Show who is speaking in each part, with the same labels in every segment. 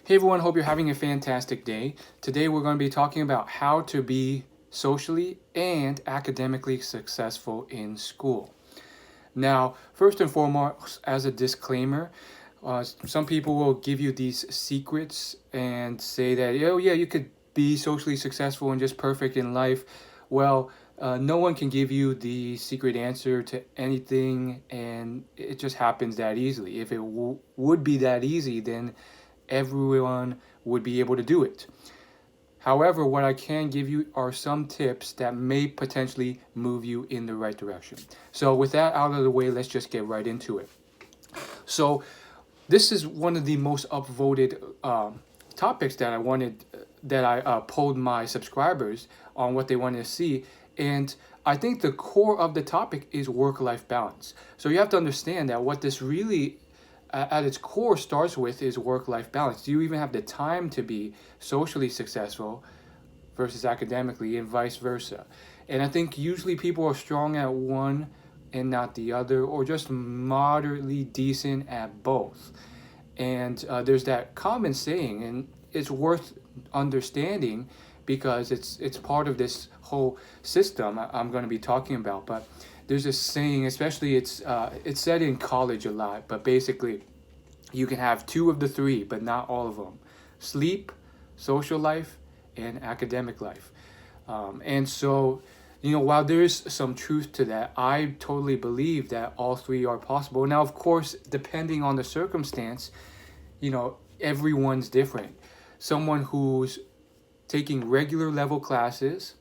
Speaker 1: Hey everyone, hope you're having a fantastic day. Today we're going to be talking about how to be socially and academically successful in school. Now, first and foremost, as a disclaimer, some people will give you these secrets and say that, oh yeah, you could be socially successful and just perfect in life. Well, no one can give you the secret answer to anything, and it just happens that easily. If it would be that easy, then everyone would be able to do it. However, what I can give you are some tips that may potentially move you in the right direction. So, with that out of the way, let's just get right into it. So, this is one of the most upvoted topics that I polled my subscribers on what they wanted to see, and I think the core of the topic is work-life balance. So you have to understand that what this really at its core starts with is work-life balance. Do you even have the time to be socially successful versus academically, and vice versa? And I think usually people are strong at one and not the other, or just moderately decent at both. And there's that common saying, and it's worth understanding because it's part of this whole system I'm going to be talking about. But there's this saying, especially it's said in college a lot, but basically you can have two of the three, but not all of them: sleep, social life, and academic life. And so, while there is some truth to that, I totally believe that all three are possible. Now, of course, depending on the circumstance, everyone's different. Someone who's taking regular level classes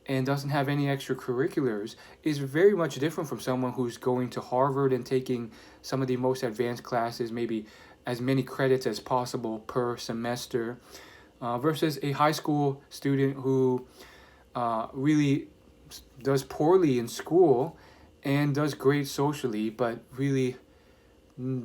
Speaker 1: and doesn't have any extracurriculars is very much different from someone who's going to Harvard and taking some of the most advanced classes, maybe as many credits as possible per semester, versus a high school student who really does poorly in school and does great socially, but really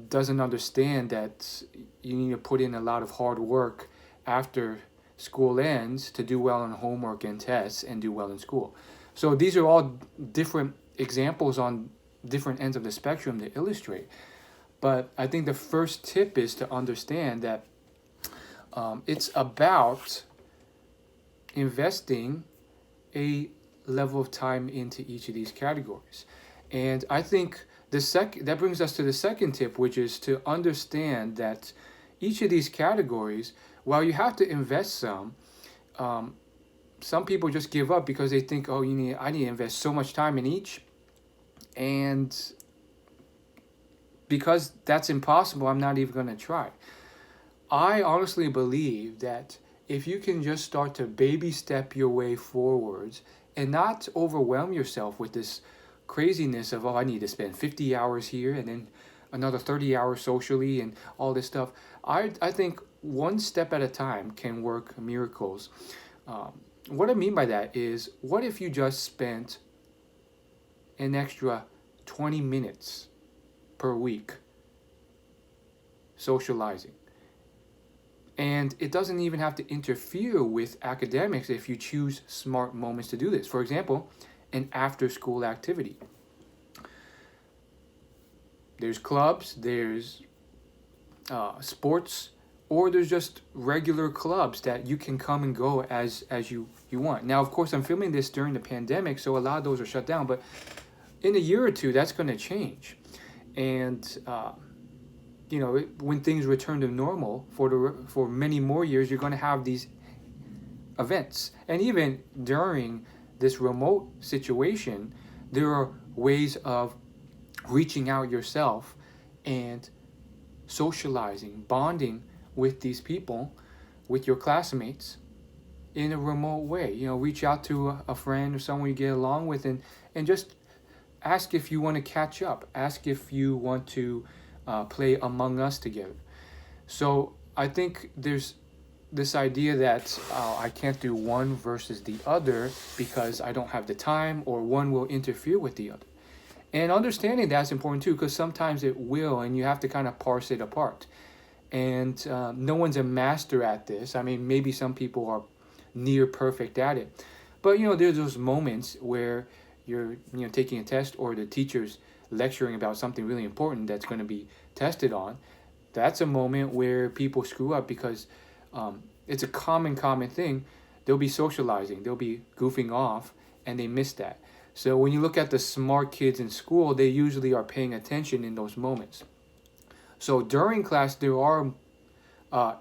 Speaker 1: doesn't understand that you need to put in a lot of hard work after school ends to do well on homework and tests and do well in school. So these are all different examples on different ends of the spectrum to illustrate. But I think the first tip is to understand that it's about investing a level of time into each of these categories. And I think that brings us to the second tip, which is to understand that each of these categories, while you have to invest some people just give up because they think, oh, I need to invest so much time in each, and because that's impossible, I'm not even going to try. I honestly believe that if you can just start to baby step your way forwards and not overwhelm yourself with this craziness of, oh, I need to spend 50 hours here and then another 30 hours socially and all this stuff. I think one step at a time can work miracles. What I mean by that is, what if you just spent an extra 20 minutes per week socializing? And it doesn't even have to interfere with academics if you choose smart moments to do this. For example, an after-school activity. There's clubs, there's sports, or there's just regular clubs that you can come and go as you want. Now, of course, I'm filming this during the pandemic, so a lot of those are shut down. But in a year or two, that's going to change. And when things return to normal for many more years, you're going to have these events. And even during this remote situation, there are ways of reaching out yourself and socializing, bonding with these people, with your classmates in a remote way. Reach out to a friend or someone you get along with and just ask if you want to catch up. Ask if you want to play Among Us together. So I think there's this idea that I can't do one versus the other because I don't have the time, or one will interfere with the other. And understanding that's important too, because sometimes it will, and you have to kind of parse it apart. And no one's a master at this. I mean, maybe some people are near perfect at it. But, there's those moments where you're, taking a test, or the teacher's lecturing about something really important that's going to be tested on. that's a moment where people screw up because it's a common thing. They'll be socializing, they'll be goofing off, and they miss that. So when you look at the smart kids in school, they usually are paying attention in those moments. So during class, there are uh,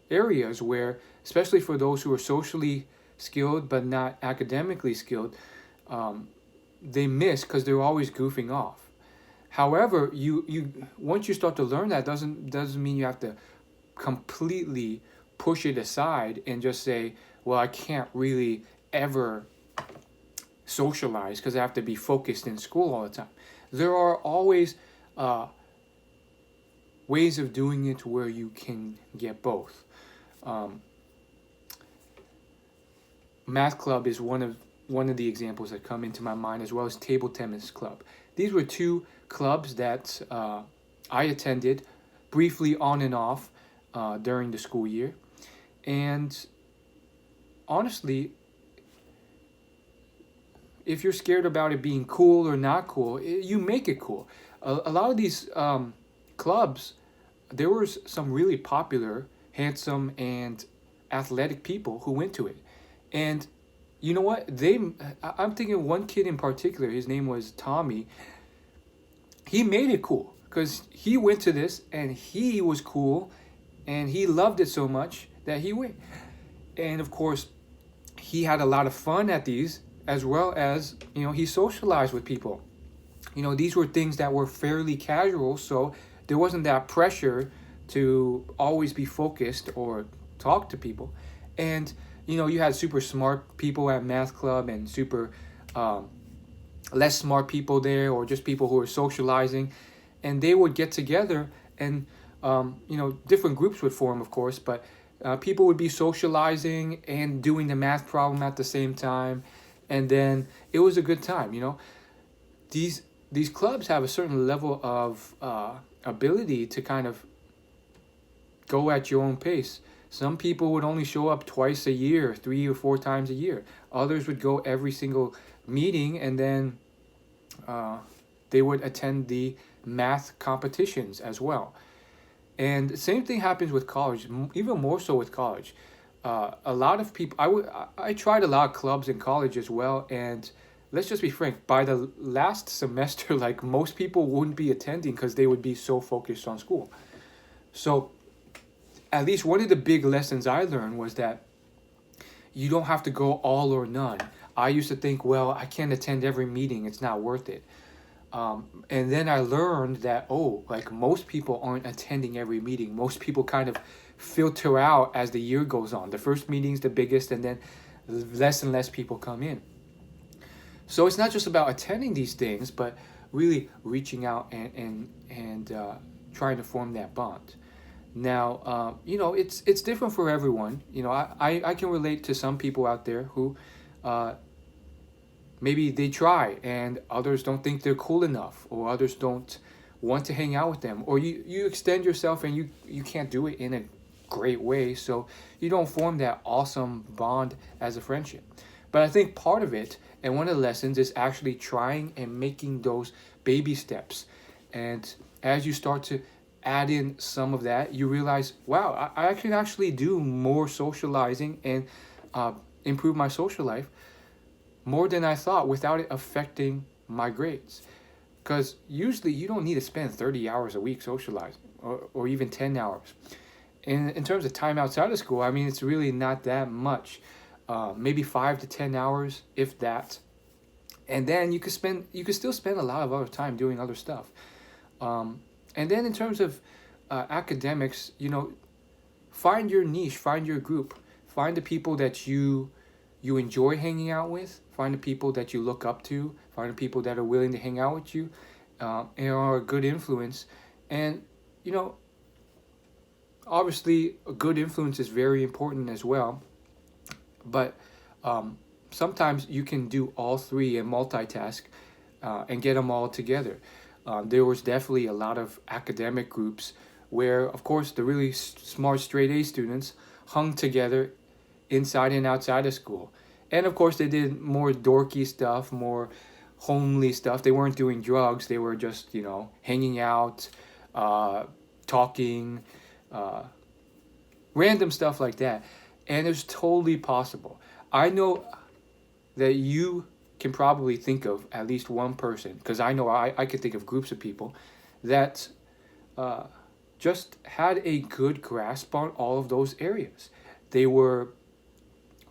Speaker 1: areas where, especially for those who are socially skilled but not academically skilled, they miss because they're always goofing off. However, you once you start to learn that, doesn't mean you have to completely push it aside and just say, well, I can't really ever socialize because I have to be focused in school all the time. There are always ways of doing it where you can get both. Um, Math club is one of the examples that come into my mind, as well as table tennis club. These were two clubs that I attended briefly on and off during the school year, and honestly, if you're scared about it being cool or not cool, you make it cool. A lot of these clubs, there was some really popular, handsome, and athletic people who went to it. And you know what? I'm thinking one kid in particular, his name was Tommy. He made it cool because he went to this and he was cool and he loved it so much that he went. And of course, he had a lot of fun at these, as well as, he socialized with people. These were things that were fairly casual, so there wasn't that pressure to always be focused or talk to people. And you had super smart people at math club and super less smart people there, or just people who were socializing, and they would get together and different groups would form, of course, but people would be socializing and doing the math problem at the same time, and then it was a good time. These clubs have a certain level of ability to kind of go at your own pace. Some people would only show up twice a year, 3 or 4 times a year. Others would go every single meeting, and then they would attend the math competitions as well. And the same thing happens with college, even more so with college. A lot of people, I tried a lot of clubs in college as well, and let's just be frank, by the last semester, like, most people wouldn't be attending because they would be so focused on school. So at least one of the big lessons I learned was that you don't have to go all or none. I used to think, well, I can't attend every meeting, it's not worth it. And then I learned that, like, most people aren't attending every meeting. Most people kind of filter out as the year goes on. The first meeting's the biggest, and then less and less people come in. So it's not just about attending these things, but really reaching out and trying to form that bond. Now, it's different for everyone. I can relate to some people out there who maybe they try and others don't think they're cool enough, or others don't want to hang out with them, or you extend yourself and you can't do it in a great way, so you don't form that awesome bond as a friendship. But I think part of it, and one of the lessons, is actually trying and making those baby steps. And as you start to add in some of that, you realize, wow, I can actually do more socializing and improve my social life more than I thought without it affecting my grades. Because usually you don't need to spend 30 hours a week socializing, or even 10 hours. In terms of time outside of school, I mean, it's really not that much. Maybe 5 to 10 hours, if that. And then you could still spend a lot of other time doing other stuff. And then in terms of academics, find your niche, find your group, find the people that you enjoy hanging out with, find the people that you look up to, find the people that are willing to hang out with you, and are a good influence. And obviously a good influence is very important as well, but sometimes you can do all three and multitask and get them all together. There was definitely a lot of academic groups where, of course, the really smart straight A students hung together inside and outside of school. And of course, they did more dorky stuff, more homely stuff. They weren't doing drugs. They were just, hanging out, talking, random stuff like that. And it's totally possible. I know that you can probably think of at least one person, because I know I can think of groups of people that just had a good grasp on all of those areas. They were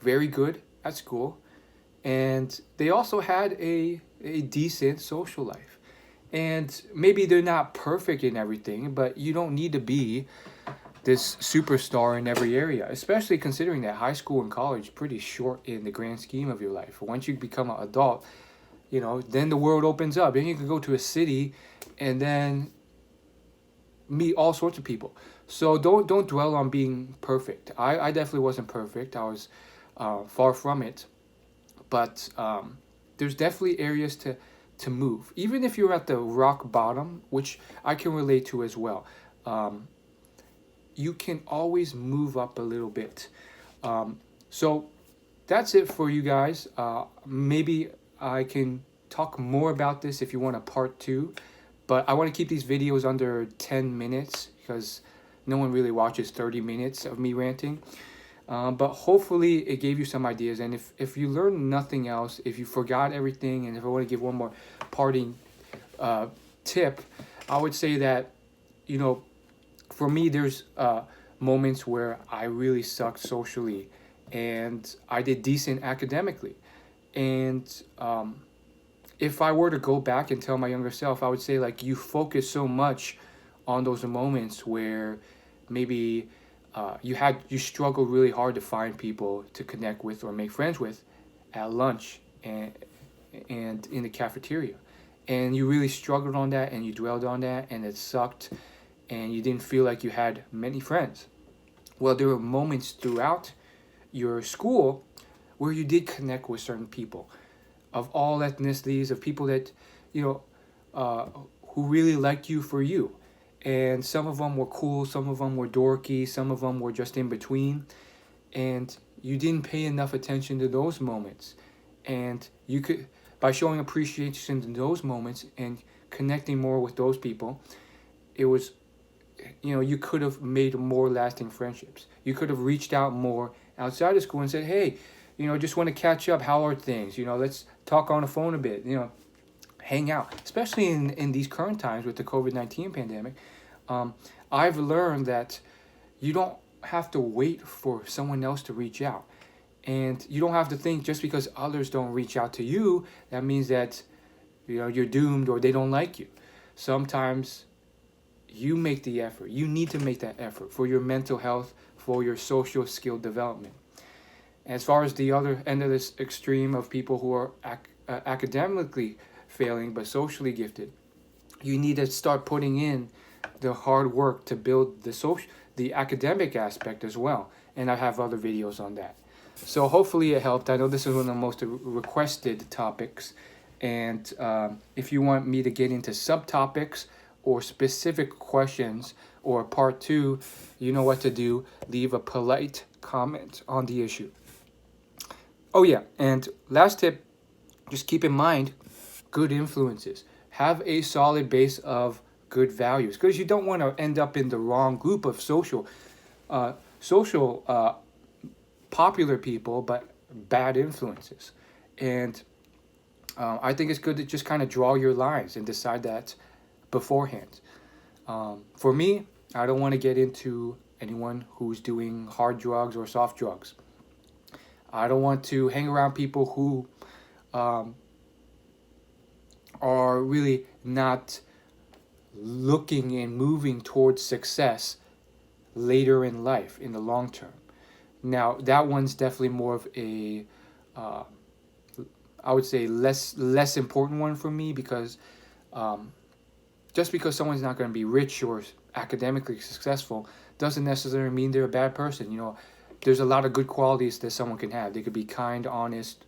Speaker 1: very good at school, and they also had a decent social life. And maybe they're not perfect in everything, but you don't need to be this superstar in every area, especially considering that high school and college pretty short in the grand scheme of your life. Once you become an adult, then the world opens up. Then you can go to a city and then meet all sorts of people. So don't dwell on being perfect. I definitely wasn't perfect. I was far from it. But there's definitely areas to move. Even if you're at the rock bottom, which I can relate to as well. You can always move up a little bit. So that's it for you guys. Maybe I can talk more about this if you want a part 2. But I want to keep these videos under 10 minutes because no one really watches 30 minutes of me ranting. But hopefully it gave you some ideas. And if you learned nothing else, if you forgot everything, and if I want to give one more parting tip, I would say that, for me, there's moments where I really sucked socially and I did decent academically. And if I were to go back and tell my younger self, I would say, like, you focus so much on those moments where maybe you struggled really hard to find people to connect with or make friends with at lunch and in the cafeteria. And you really struggled on that and you dwelled on that and it sucked and you didn't feel like you had many friends. Well, there were moments throughout your school where you did connect with certain people of all ethnicities, of people that, who really liked you for you. And some of them were cool, some of them were dorky, some of them were just in between. And you didn't pay enough attention to those moments. And you could, by showing appreciation in those moments and connecting more with those people, it was, you could have made more lasting friendships. You could have reached out more outside of school and said, hey, just want to catch up. How are things? Let's talk on the phone a bit, hang out. Especially in these current times with the COVID-19 pandemic, I've learned that you don't have to wait for someone else to reach out. And you don't have to think just because others don't reach out to you, that means that, you're doomed or they don't like you. Sometimes you make the effort. You need to make that effort for your mental health, for your social skill development. As far as the other end of this extreme of people who are academically failing but socially gifted, you need to start putting in the hard work to build the academic aspect as well. And I have other videos on that. So hopefully it helped. I know this is one of the most requested topics. And if you want me to get into subtopics or specific questions or part 2, you know what to do. Leave a polite comment on the issue. Oh yeah, and last tip, just keep in mind good influences. Have a solid base of good values, because you don't want to end up in the wrong group of social popular people, but bad influences. And I think it's good to just kind of draw your lines and decide that beforehand. For me, I don't want to get into anyone who's doing hard drugs or soft drugs. I don't want to hang around people who are really not looking and moving towards success later in life, in the long term. Now, that one's definitely more of a, I would say, less important one for me, because just because someone's not going to be rich or academically successful doesn't necessarily mean they're a bad person. There's a lot of good qualities that someone can have. They could be kind, honest,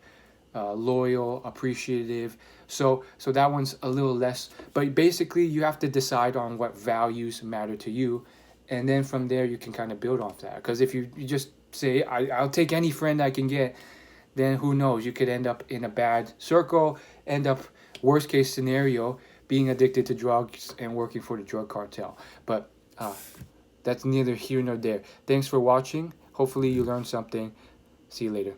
Speaker 1: loyal, appreciative. So that one's a little less. But basically, you have to decide on what values matter to you. And then from there, you can kind of build off that. Because if you just say, I'll take any friend I can get, then who knows? You could end up in a bad circle, end up, worst case scenario, being addicted to drugs and working for the drug cartel. But that's neither here nor there. Thanks for watching. Hopefully you learned something. See you later.